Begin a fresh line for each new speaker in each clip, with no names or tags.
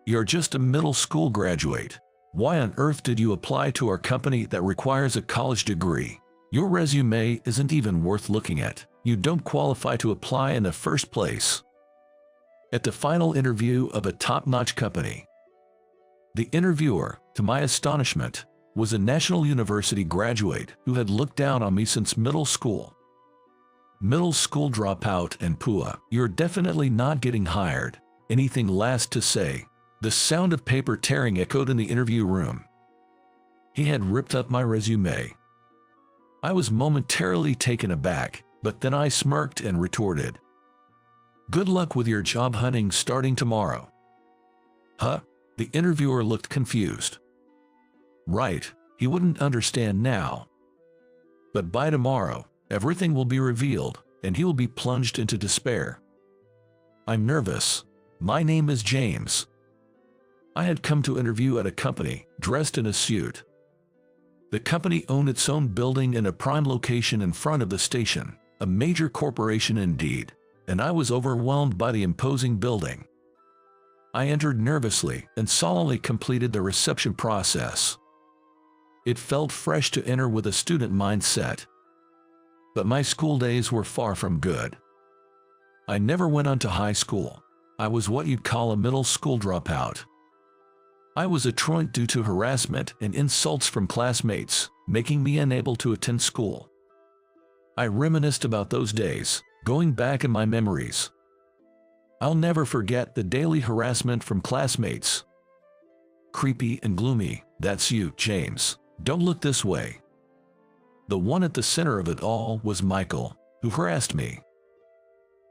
You're just a middle school graduate. Why on earth did you apply to our company that requires a college degree? Your resume isn't even worth looking at. You don't qualify to apply in the first place. At the final interview of a top-notch company, the interviewer, to my astonishment, was a National University graduate who had looked down on me since middle school. Middle school dropout and PUA, you're definitely not getting hired. Anything last to say. The sound of paper tearing echoed in the interview room. He had ripped up my resume. I was momentarily taken aback, but then I smirked and retorted, "Good luck with your job hunting starting tomorrow." Huh? The interviewer looked confused. Right, he wouldn't understand now. But by tomorrow, everything will be revealed, and he will be plunged into despair. I'm nervous. My name is James. I had come to interview at a company, dressed in a suit. The company owned its own building in a prime location in front of the station, a major corporation indeed, and I was overwhelmed by the imposing building. I entered nervously and solemnly completed the reception process. It felt fresh to enter with a student mindset. But my school days were far from good. I never went on to high school. I was what you'd call a middle school dropout. I was a truant due to harassment and insults from classmates, making me unable to attend school. I reminisced about those days, going back in my memories. I'll never forget the daily harassment from classmates. Creepy and gloomy, that's you, James. Don't look this way. The one at the center of it all was Michael, who harassed me.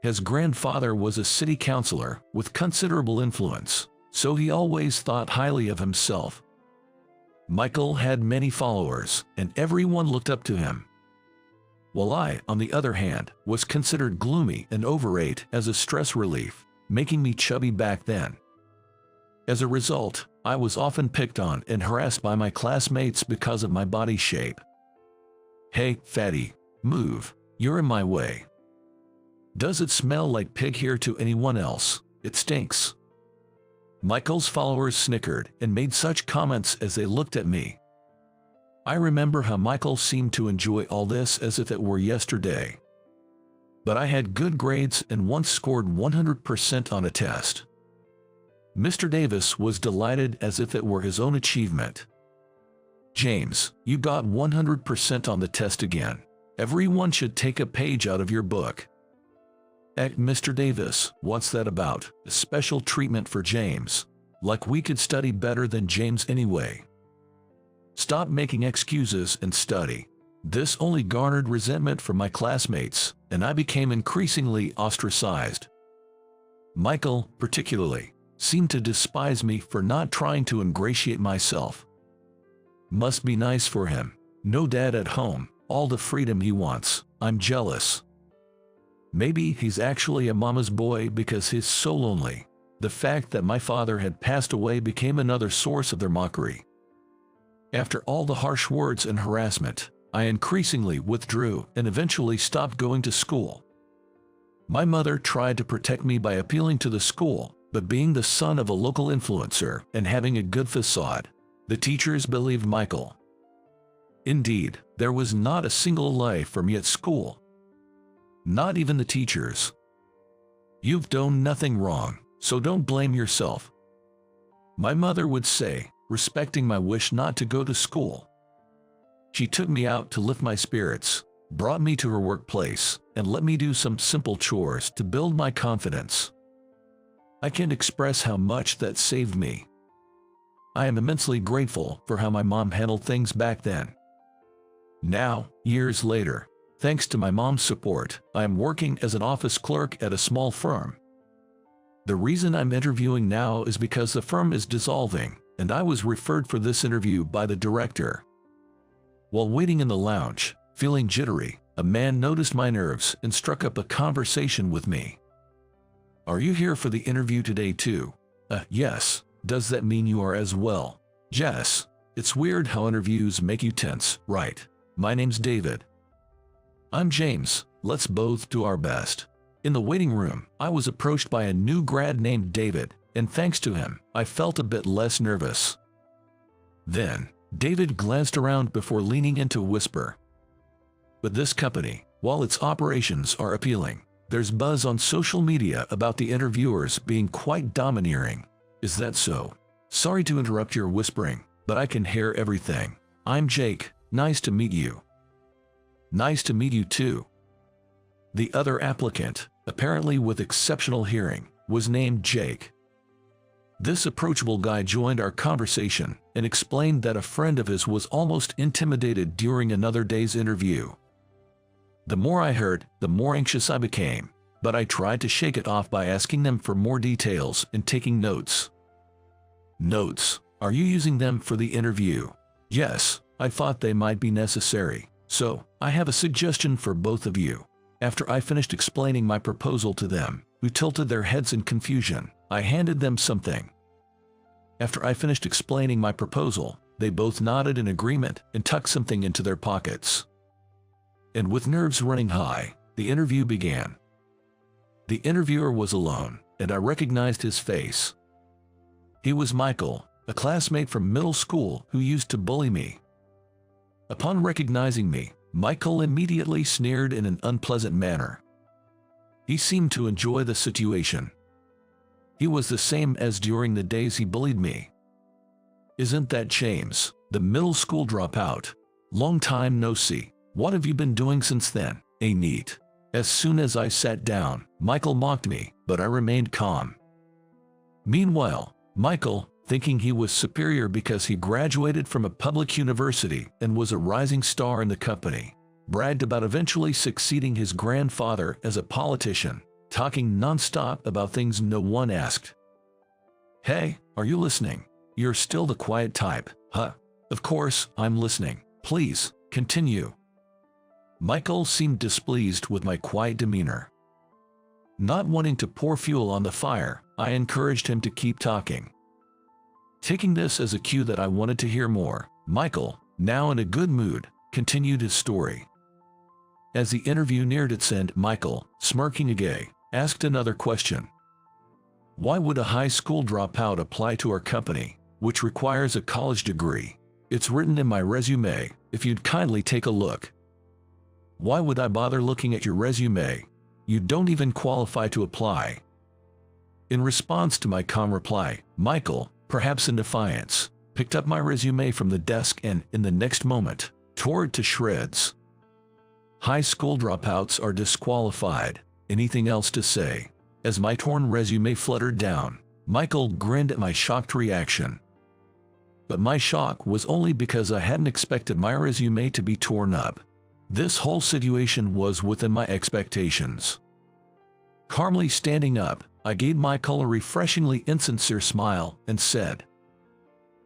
His grandfather was a city councilor with considerable influence, so he always thought highly of himself. Michael had many followers, and everyone looked up to him. While I, on the other hand, was considered gloomy and overate as a stress relief, making me chubby back then. As a result, I was often picked on and harassed by my classmates because of my body shape. "Hey, fatty, move, you're in my way. Does it smell like pig here to anyone else? It stinks." Michael's followers snickered and made such comments as they looked at me. I remember how Michael seemed to enjoy all this as if it were yesterday. But I had good grades and once scored 100% on a test. Mr. Davis was delighted as if it were his own achievement. "James, you got 100% on the test again. Everyone should take a page out of your book." Mr. Davis, what's that about? A special treatment for James? Like we could study better than James anyway. Stop making excuses and study. This only garnered resentment from my classmates, and I became increasingly ostracized. Michael, particularly, seemed to despise me for not trying to ingratiate myself. Must be nice for him. No dad at home, all the freedom he wants. I'm jealous. Maybe he's actually a mama's boy because he's so lonely. The fact that my father had passed away became another source of their mockery. After all the harsh words and harassment, I increasingly withdrew and eventually stopped going to school. My mother tried to protect me by appealing to the school, but being the son of a local influencer and having a good facade, the teachers believed Michael. Indeed, there was not a single life for me at school. Not even the teachers. "You've done nothing wrong, so don't blame yourself," my mother would say, respecting my wish not to go to school. She took me out to lift my spirits, brought me to her workplace, and let me do some simple chores to build my confidence. I can't express how much that saved me. I am immensely grateful for how my mom handled things back then. Now, years later, thanks to my mom's support, I am working as an office clerk at a small firm. The reason I'm interviewing now is because the firm is dissolving, and I was referred for this interview by the director. While waiting in the lounge, feeling jittery, a man noticed my nerves and struck up a conversation with me. "Are you here for the interview today too?" Yes. Does that mean you are as well?" "Yes. It's weird how interviews make you tense, right? My name's David." "I'm James. Let's both do our best." In the waiting room, I was approached by a new grad named David, and thanks to him, I felt a bit less nervous. Then, David glanced around before leaning in to whisper. But this company, while its operations are appealing, there's buzz on social media about the interviewers being quite domineering. Is that so? Sorry to interrupt your whispering, but I can hear everything. I'm Jake, nice to meet you. Nice to meet you too. The other applicant, apparently with exceptional hearing, was named Jake. This approachable guy joined our conversation and explained that a friend of his was almost intimidated during another day's interview. The more I heard, the more anxious I became, but I tried to shake it off by asking them for more details and taking notes. Notes? Are you using them for the interview? Yes, I thought they might be necessary, so I have a suggestion for both of you. After I finished explaining my proposal to them, who tilted their heads in confusion, I handed them something. After I finished explaining my proposal, they both nodded in agreement and tucked something into their pockets. And with nerves running high, the interview began. The interviewer was alone, and I recognized his face. He was Michael, a classmate from middle school who used to bully me. Upon recognizing me, Michael immediately sneered in an unpleasant manner. He seemed to enjoy the situation. He was the same as during the days he bullied me. Isn't that James, the middle school dropout? Long time no see. What have you been doing since then? Neat. As soon as I sat down, Michael mocked me, but I remained calm. Meanwhile, Michael, thinking he was superior because he graduated from a public university and was a rising star in the company, bragged about eventually succeeding his grandfather as a politician, talking non-stop about things no one asked. Hey, are you listening? You're still the quiet type, huh? Of course, I'm listening. Please, continue. Michael seemed displeased with my quiet demeanor. Not wanting to pour fuel on the fire, I encouraged him to keep talking. Taking this as a cue that I wanted to hear more, Michael, now in a good mood, continued his story. As the interview neared its end, Michael, smirking again, asked another question. Why would a high school dropout apply to our company, which requires a college degree? It's written in my resume, if you'd kindly take a look. Why would I bother looking at your resume? You don't even qualify to apply. In response to my calm reply, Michael, perhaps in defiance, picked up my resume from the desk and, in the next moment, tore it to shreds. High school dropouts are disqualified. Anything else to say? As my torn resume fluttered down, Michael grinned at my shocked reaction. But my shock was only because I hadn't expected my resume to be torn up. This whole situation was within my expectations. Calmly standing up, I gave Michael a refreshingly insincere smile and said,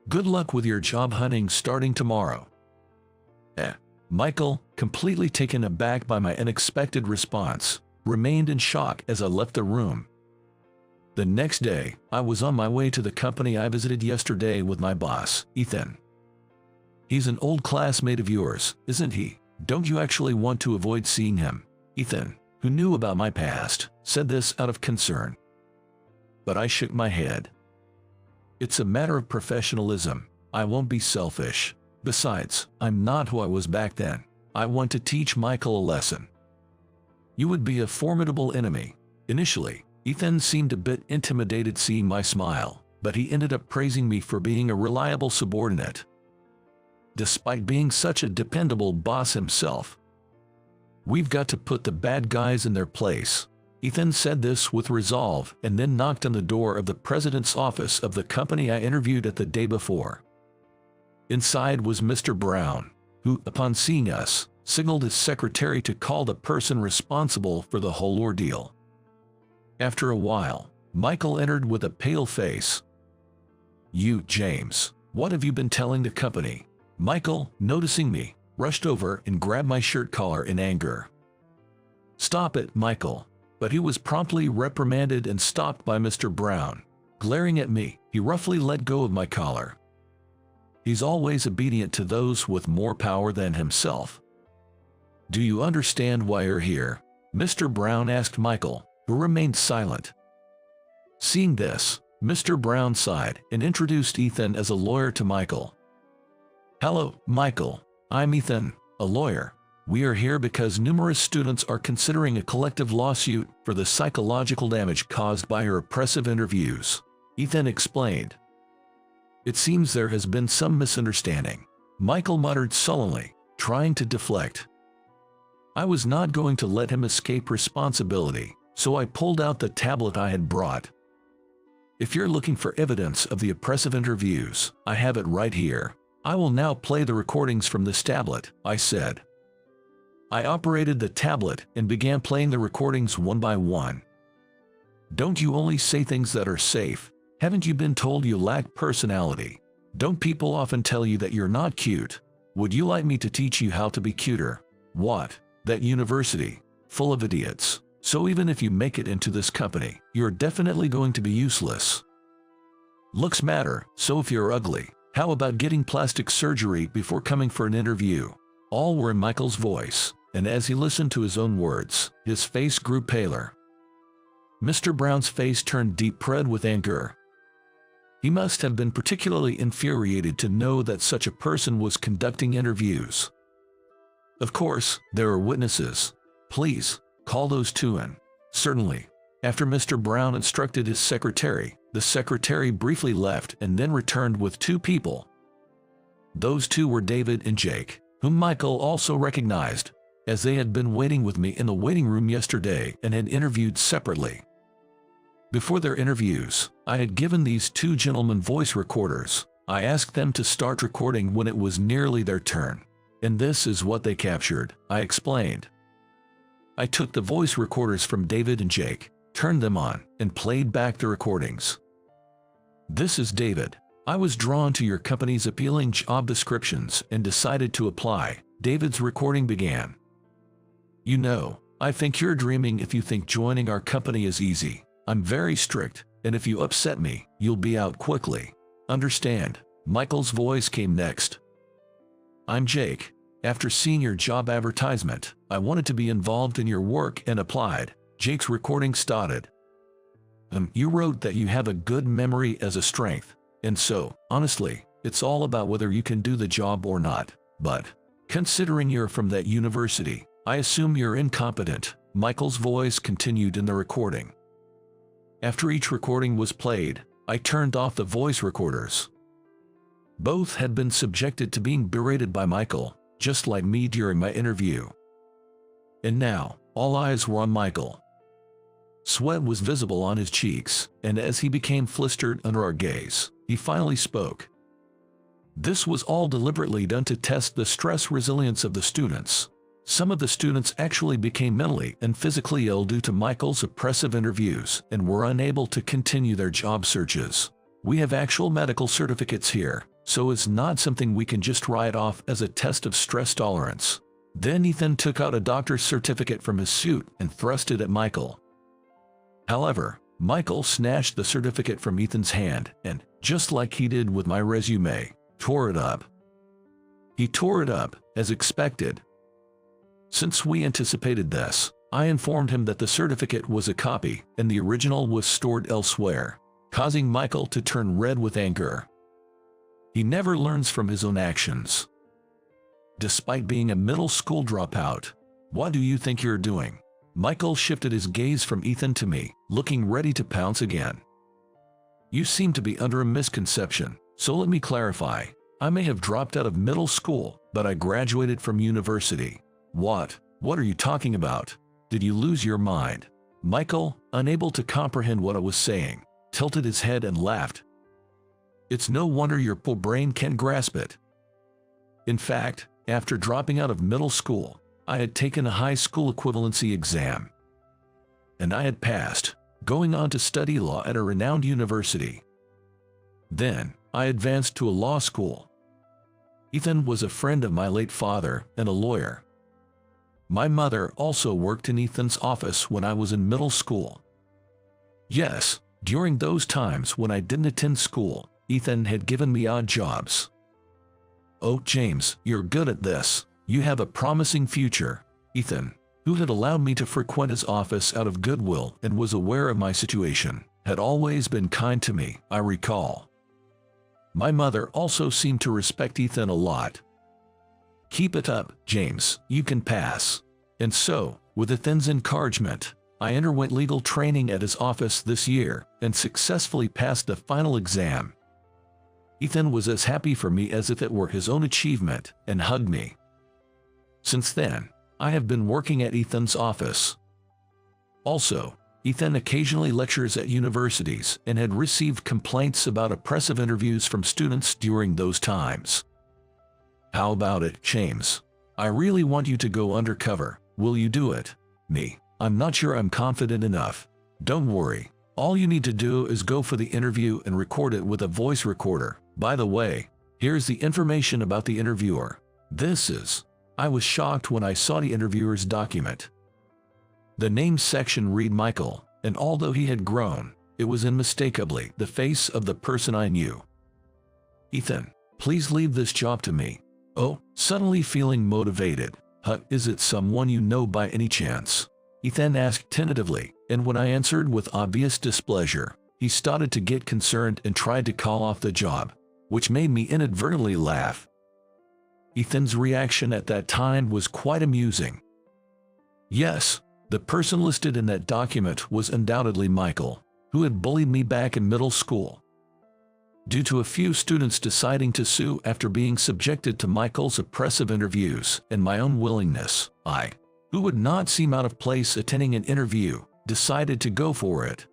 "Good luck with your job hunting starting tomorrow." Michael, completely taken aback by my unexpected response, remained in shock as I left the room. The next day, I was on my way to the company I visited yesterday with my boss, Ethan. "He's an old classmate of yours, isn't he? Don't you actually want to avoid seeing him?" Ethan, who knew about my past, said this out of concern. But I shook my head. "It's a matter of professionalism. I won't be selfish. Besides, I'm not who I was back then. I want to teach Michael a lesson." "You would be a formidable enemy." Initially, Ethan seemed a bit intimidated seeing my smile, but he ended up praising me for being a reliable subordinate. Despite being such a dependable boss himself. "We've got to put the bad guys in their place." Ethan said this with resolve and then knocked on the door of the president's office of the company I interviewed at the day before. Inside was Mr. Brown, who, upon seeing us, signaled his secretary to call the person responsible for the whole ordeal. After a while, Michael entered with a pale face. "You, James, what have you been telling the company?" Michael, noticing me, rushed over and grabbed my shirt collar in anger. "Stop it, Michael." But he was promptly reprimanded and stopped by Mr. Brown. Glaring at me, he roughly let go of my collar. He's always obedient to those with more power than himself. "Do you understand why you're here?" Mr. Brown asked Michael, who remained silent. Seeing this, Mr. Brown sighed and introduced Ethan as a lawyer to Michael. "Hello, Michael. I'm Ethan, a lawyer. We are here because numerous students are considering a collective lawsuit for the psychological damage caused by your oppressive interviews," Ethan explained. "It seems there has been some misunderstanding," Michael muttered sullenly, trying to deflect. I was not going to let him escape responsibility, so I pulled out the tablet I had brought. "If you're looking for evidence of the oppressive interviews, I have it right here. I will now play the recordings from this tablet," I said. I operated the tablet and began playing the recordings one by one. "Don't you only say things that are safe? Haven't you been told you lack personality? Don't people often tell you that you're not cute? Would you like me to teach you how to be cuter? What? That university? Full of idiots. So even if you make it into this company, you're definitely going to be useless. Looks matter, so if you're ugly, how about getting plastic surgery before coming for an interview?" All were in Michael's voice, and as he listened to his own words, his face grew paler. Mr. Brown's face turned deep red with anger. He must have been particularly infuriated to know that such a person was conducting interviews. "Of course, there are witnesses. Please, call those two in." "Certainly." After Mr. Brown instructed his secretary, the secretary briefly left and then returned with two people. Those two were David and Jake, whom Michael also recognized, as they had been waiting with me in the waiting room yesterday and had interviewed separately. Before their interviews, I had given these two gentlemen voice recorders. I asked them to start recording when it was nearly their turn. "And this is what they captured," I explained. I took the voice recorders from David and Jake, turned them on, and played back the recordings. "This is David. I was drawn to your company's appealing job descriptions and decided to apply." David's recording began. "You know, I think you're dreaming if you think joining our company is easy. I'm very strict, and if you upset me, you'll be out quickly. Understand?" Michael's voice came next. "I'm Jake. After seeing your job advertisement, I wanted to be involved in your work and applied." Jake's recording started. You wrote that you have a good memory as a strength, and so, honestly, it's all about whether you can do the job or not. But, considering you're from that university, I assume you're incompetent." Michael's voice continued in the recording. After each recording was played, I turned off the voice recorders. Both had been subjected to being berated by Michael, just like me during my interview. And now, all eyes were on Michael. Sweat was visible on his cheeks, and as he became flustered under our gaze, he finally spoke. "This was all deliberately done to test the stress resilience of the students. Some of the students actually became mentally and physically ill due to Michael's oppressive interviews and were unable to continue their job searches. We have actual medical certificates here, so it's not something we can just write off as a test of stress tolerance." Then Ethan took out a doctor's certificate from his suit and thrust it at Michael. However, Michael snatched the certificate from Ethan's hand and, just like he did with my resume, tore it up. He tore it up, as expected. Since we anticipated this, I informed him that the certificate was a copy and the original was stored elsewhere, causing Michael to turn red with anger. He never learns from his own actions. Despite being a middle school dropout, what do you think you're doing? Michael shifted his gaze from Ethan to me, looking ready to pounce again. "You seem to be under a misconception, so let me clarify. I may have dropped out of middle school, but I graduated from university." What are you talking about? Did you lose your mind?" Michael, unable to comprehend what I was saying, tilted his head and laughed. "It's no wonder your poor brain can't grasp it. In fact, after dropping out of middle school, I had taken a high school equivalency exam. And I had passed, going on to study law at a renowned university. Then, I advanced to a law school. Ethan was a friend of my late father and a lawyer. My mother also worked in Ethan's office when I was in middle school. Yes, during those times when I didn't attend school, Ethan had given me odd jobs. "Oh, James, you're good at this. You have a promising future." Ethan, who had allowed me to frequent his office out of goodwill and was aware of my situation, had always been kind to me, I recall. My mother also seemed to respect Ethan a lot. "Keep it up, James, you can pass." And so, with Ethan's encouragement, I underwent legal training at his office this year and successfully passed the final exam. Ethan was as happy for me as if it were his own achievement and hugged me. Since then, I have been working at Ethan's office. Also, Ethan occasionally lectures at universities and had received complaints about oppressive interviews from students during those times. "How about it, James? I really want you to go undercover. Will you do it?" "Me, I'm not sure I'm confident enough." "Don't worry. All you need to do is go for the interview and record it with a voice recorder. By the way, here's the information about the interviewer. I was shocked when I saw the interviewer's document. The name section read Michael, and although he had grown, it was unmistakably the face of the person I knew. "Ethan, please leave this job to me." "Oh," suddenly feeling motivated. Is it someone you know by any chance?" Ethan asked tentatively, and when I answered with obvious displeasure, he started to get concerned and tried to call off the job, which made me inadvertently laugh. Ethan's reaction at that time was quite amusing. Yes, the person listed in that document was undoubtedly Michael, who had bullied me back in middle school. Due to a few students deciding to sue after being subjected to Michael's oppressive interviews and my own willingness, I, who would not seem out of place attending an interview, decided to go for it.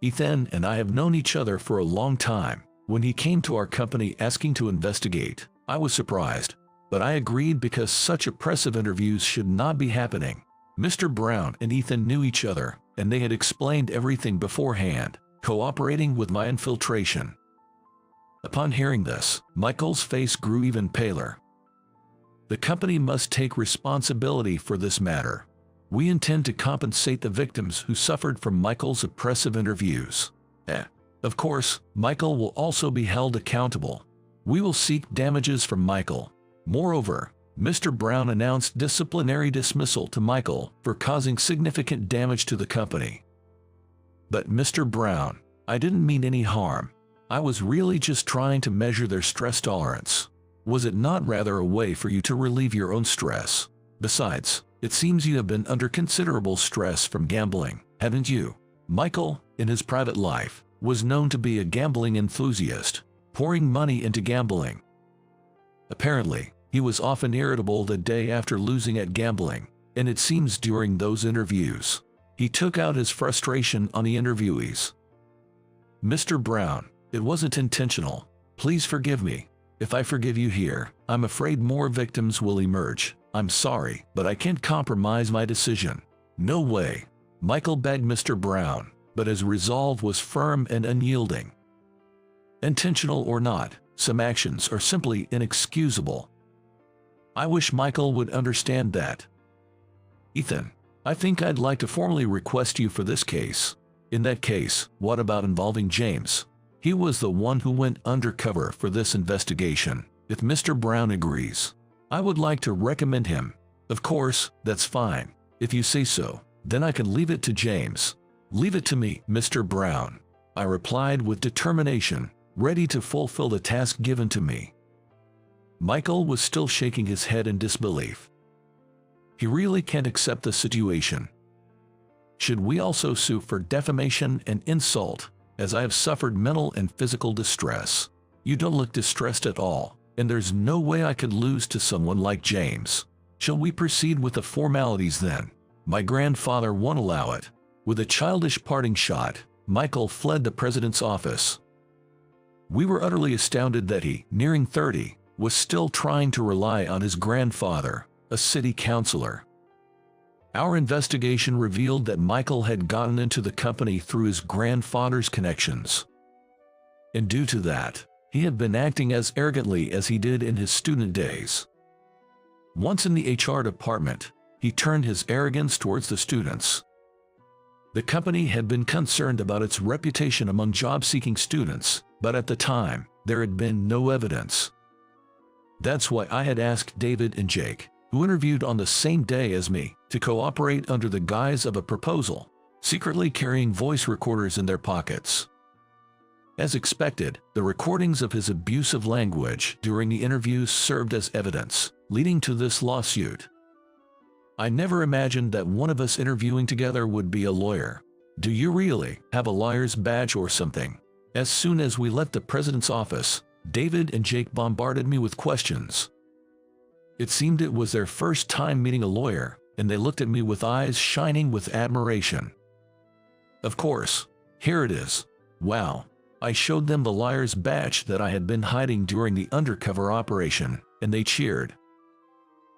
Ethan and I have known each other for a long time. When he came to our company asking to investigate, I was surprised, but I agreed because such oppressive interviews should not be happening. Mr. Brown and Ethan knew each other, and they had explained everything beforehand, cooperating with my infiltration. Upon hearing this, Michael's face grew even paler. "The company must take responsibility for this matter. We intend to compensate the victims who suffered from Michael's oppressive interviews. Of course, Michael will also be held accountable. We will seek damages from Michael." Moreover, Mr. Brown announced disciplinary dismissal to Michael for causing significant damage to the company. "But Mr. Brown, I didn't mean any harm. I was really just trying to measure their stress tolerance. Was it not rather a way for you to relieve your own stress? Besides, it seems you have been under considerable stress from gambling, haven't you?" Michael, in his private life, was known to be a gambling enthusiast, pouring money into gambling. Apparently, he was often irritable the day after losing at gambling, and it seems during those interviews, he took out his frustration on the interviewees. "Mr. Brown, it wasn't intentional. Please forgive me. If I forgive you here, I'm afraid more victims will emerge. I'm sorry, but I can't compromise my decision." "No way." Michael begged Mr. Brown, but his resolve was firm and unyielding. Intentional or not, some actions are simply inexcusable. I wish Michael would understand that. "Ethan, I think I'd like to formally request you for this case." "In that case, what about involving James? He was the one who went undercover for this investigation. If Mr. Brown agrees, I would like to recommend him." "Of course, that's fine. If you say so, then I can leave it to James." "Leave it to me, Mr. Brown," I replied with determination, ready to fulfill the task given to me. Michael was still shaking his head in disbelief. He really can't accept the situation. "Should we also sue for defamation and insult, as I have suffered mental and physical distress?" "You don't look distressed at all, and there's no way I could lose to someone like James." "Shall we proceed with the formalities then?" "My grandfather won't allow it." With a childish parting shot, Michael fled the president's office. We were utterly astounded that he, nearing 30, was still trying to rely on his grandfather, a city councilor. Our investigation revealed that Michael had gotten into the company through his grandfather's connections. And due to that, he had been acting as arrogantly as he did in his student days. Once in the HR department, he turned his arrogance towards the students. The company had been concerned about its reputation among job-seeking students, but at the time, there had been no evidence. That's why I had asked David and Jake, who interviewed on the same day as me, to cooperate under the guise of a proposal, secretly carrying voice recorders in their pockets. As expected, the recordings of his abusive language during the interviews served as evidence, leading to this lawsuit. I never imagined that one of us interviewing together would be a lawyer. Do you really have a lawyer's badge or something? As soon as we left the president's office, David and Jake bombarded me with questions. It seemed it was their first time meeting a lawyer, and they looked at me with eyes shining with admiration. Of course, here it is. Wow. I showed them the lawyer's badge that I had been hiding during the undercover operation, and they cheered.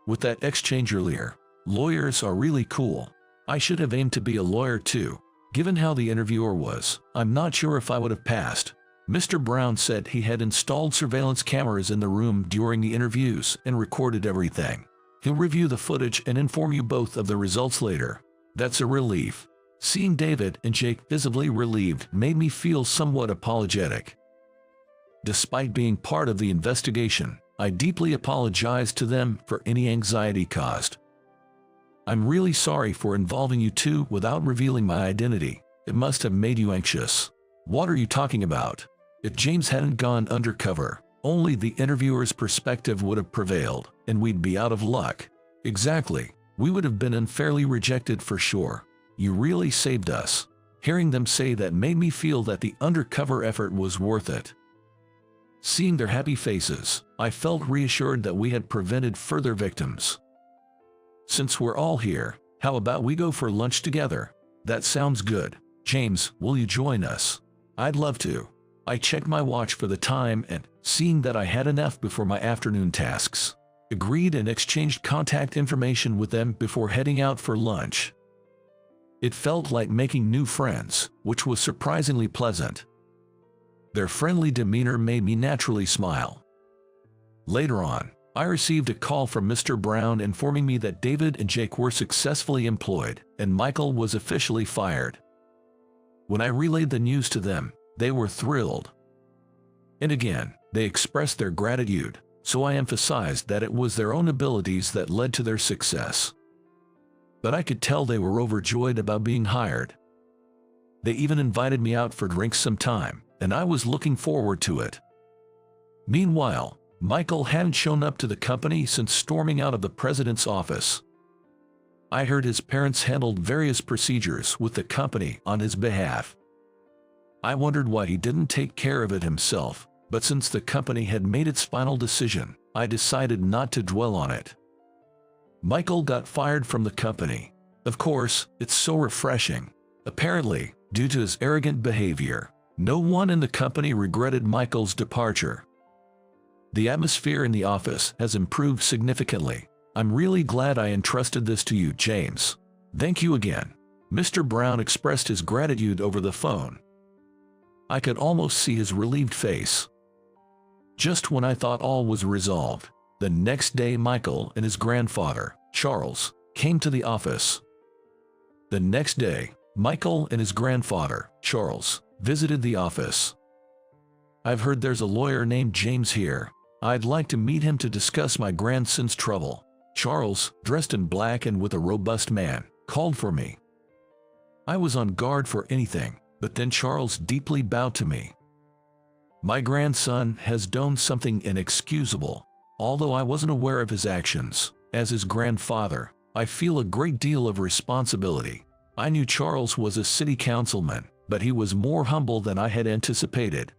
With that exchange earlier, lawyers are really cool. I should have aimed to be a lawyer too. Given how the interviewer was, I'm not sure if I would have passed. Mr. Brown said he had installed surveillance cameras in the room during the interviews and recorded everything. He'll review the footage and inform you both of the results later. That's a relief. Seeing David and Jake visibly relieved made me feel somewhat apologetic. Despite being part of the investigation, I deeply apologized to them for any anxiety caused. I'm really sorry for involving you two without revealing my identity. It must have made you anxious. What are you talking about? If James hadn't gone undercover, only the interviewer's perspective would have prevailed, and we'd be out of luck. Exactly. We would have been unfairly rejected for sure. You really saved us. Hearing them say that made me feel that the undercover effort was worth it. Seeing their happy faces, I felt reassured that we had prevented further victims. Since we're all here, how about we go for lunch together? That sounds good. James, will you join us? I'd love to. I checked my watch for the time and, seeing that I had enough before my afternoon tasks, agreed and exchanged contact information with them before heading out for lunch. It felt like making new friends, which was surprisingly pleasant. Their friendly demeanor made me naturally smile. Later on, I received a call from Mr. Brown informing me that David and Jake were successfully employed, and Michael was officially fired. When I relayed the news to them, they were thrilled. And again, they expressed their gratitude, so I emphasized that it was their own abilities that led to their success. But I could tell they were overjoyed about being hired. They even invited me out for drinks sometime, and I was looking forward to it. Meanwhile, Michael hadn't shown up to the company since storming out of the president's office. I heard his parents handled various procedures with the company on his behalf. I wondered why he didn't take care of it himself, but since the company had made its final decision, I decided not to dwell on it. Michael got fired from the company. Of course, it's so refreshing. Apparently, due to his arrogant behavior, no one in the company regretted Michael's departure. The atmosphere in the office has improved significantly. I'm really glad I entrusted this to you, James. Thank you again. Mr. Brown expressed his gratitude over the phone. I could almost see his relieved face. Just when I thought all was resolved, the next day Michael and his grandfather, Charles, came to the office. The next day, Michael and his grandfather, Charles, visited the office. I've heard there's a lawyer named James here. I'd like to meet him to discuss my grandson's trouble. Charles, dressed in black and with a robust man, called for me. I was on guard for anything, but then Charles deeply bowed to me. My grandson has done something inexcusable. Although I wasn't aware of his actions, as his grandfather, I feel a great deal of responsibility. I knew Charles was a city councilman, but he was more humble than I had anticipated.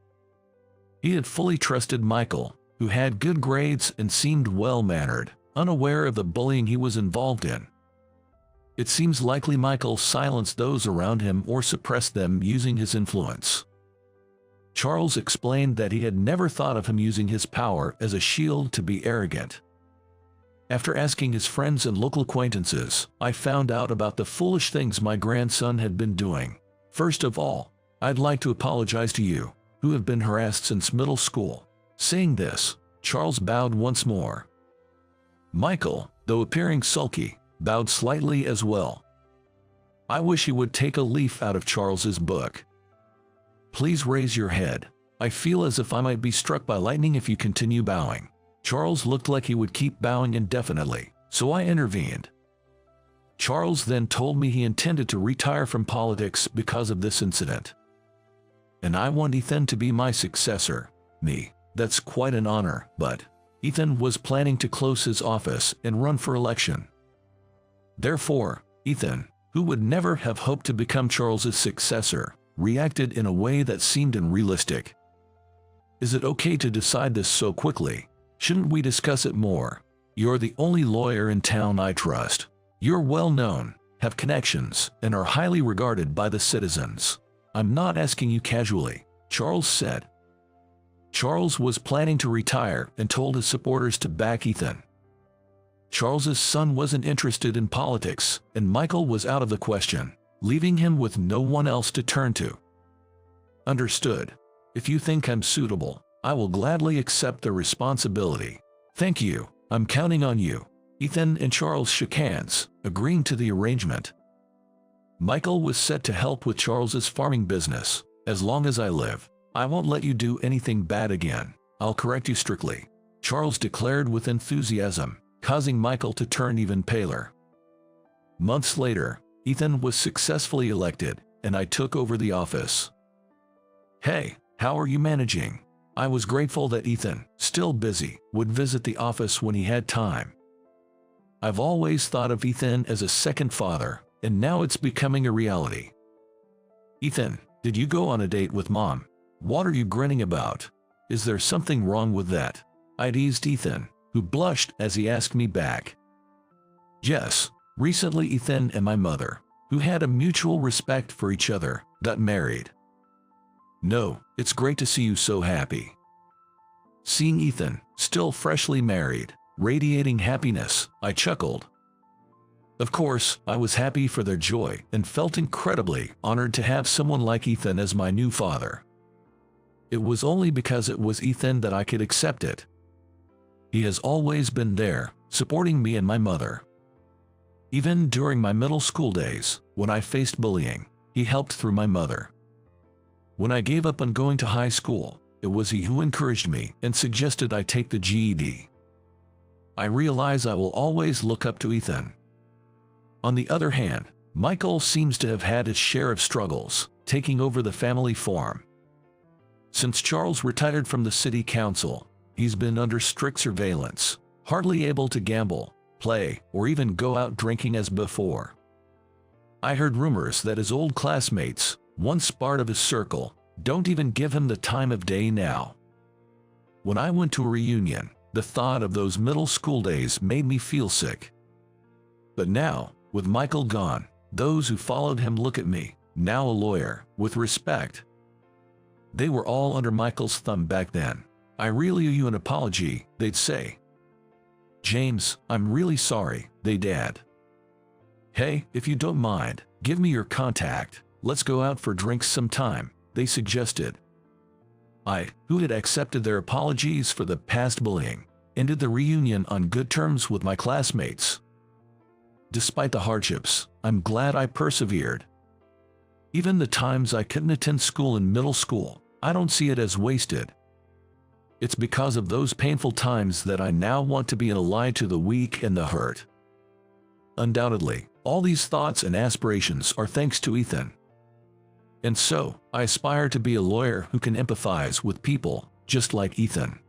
He had fully trusted Michael, who had good grades and seemed well-mannered, unaware of the bullying he was involved in. It seems likely Michael silenced those around him or suppressed them using his influence. Charles explained that he had never thought of him using his power as a shield to be arrogant. After asking his friends and local acquaintances, I found out about the foolish things my grandson had been doing. First of all, I'd like to apologize to you, who have been harassed since middle school. Saying this, Charles bowed once more. Michael, though appearing sulky, bowed slightly as well. I wish he would take a leaf out of Charles's book. Please raise your head. I feel as if I might be struck by lightning if you continue bowing. Charles looked like he would keep bowing indefinitely, so I intervened. Charles then told me he intended to retire from politics because of this incident. And I want Ethan to be my successor. Me. That's quite an honor, but Ethan was planning to close his office and run for election. Therefore, Ethan, who would never have hoped to become Charles's successor, reacted in a way that seemed unrealistic. Is it okay to decide this so quickly? Shouldn't we discuss it more? You're the only lawyer in town I trust. You're well known, have connections, and are highly regarded by the citizens. I'm not asking you casually, Charles said. Charles was planning to retire and told his supporters to back Ethan. Charles's son wasn't interested in politics, and Michael was out of the question, leaving him with no one else to turn to. Understood. If you think I'm suitable, I will gladly accept the responsibility. Thank you, I'm counting on you. Ethan and Charles shook hands, agreeing to the arrangement. Michael was set to help with Charles's farming business. As long as I live, I won't let you do anything bad again. I'll correct you strictly, Charles declared with enthusiasm, causing Michael to turn even paler. Months later, Ethan was successfully elected, and I took over the office. Hey, how are you managing? I was grateful that Ethan, still busy, would visit the office when he had time. I've always thought of Ethan as a second father, and now it's becoming a reality. Ethan, did you go on a date with Mom? What are you grinning about? Is there something wrong with that? I teased Ethan, who blushed as he asked me back. Yes, recently Ethan and my mother, who had a mutual respect for each other, got married. No, it's great to see you so happy. Seeing Ethan, still freshly married, radiating happiness, I chuckled. Of course, I was happy for their joy and felt incredibly honored to have someone like Ethan as my new father. It was only because it was Ethan that I could accept it. He has always been there, supporting me and my mother. Even during my middle school days, when I faced bullying, he helped through my mother. When I gave up on going to high school, it was he who encouraged me and suggested I take the GED. I realize I will always look up to Ethan. On the other hand, Michael seems to have had his share of struggles, taking over the family farm. Since Charles retired from the city council, he's been under strict surveillance, hardly able to gamble, play, or even go out drinking as before. I heard rumors that his old classmates, once part of his circle, don't even give him the time of day now. When I went to a reunion, the thought of those middle school days made me feel sick. But now, with Michael gone, those who followed him look at me, now a lawyer, with respect. They were all under Michael's thumb back then. I really owe you an apology, they'd say. James, I'm really sorry, they'd add. Hey, if you don't mind, give me your contact. Let's go out for drinks sometime, they suggested. I, who had accepted their apologies for the past bullying, ended the reunion on good terms with my classmates. Despite the hardships, I'm glad I persevered. Even the times I couldn't attend school in middle school, I don't see it as wasted. It's because of those painful times that I now want to be an ally to the weak and the hurt. Undoubtedly, all these thoughts and aspirations are thanks to Ethan. And so, I aspire to be a lawyer who can empathize with people, just like Ethan.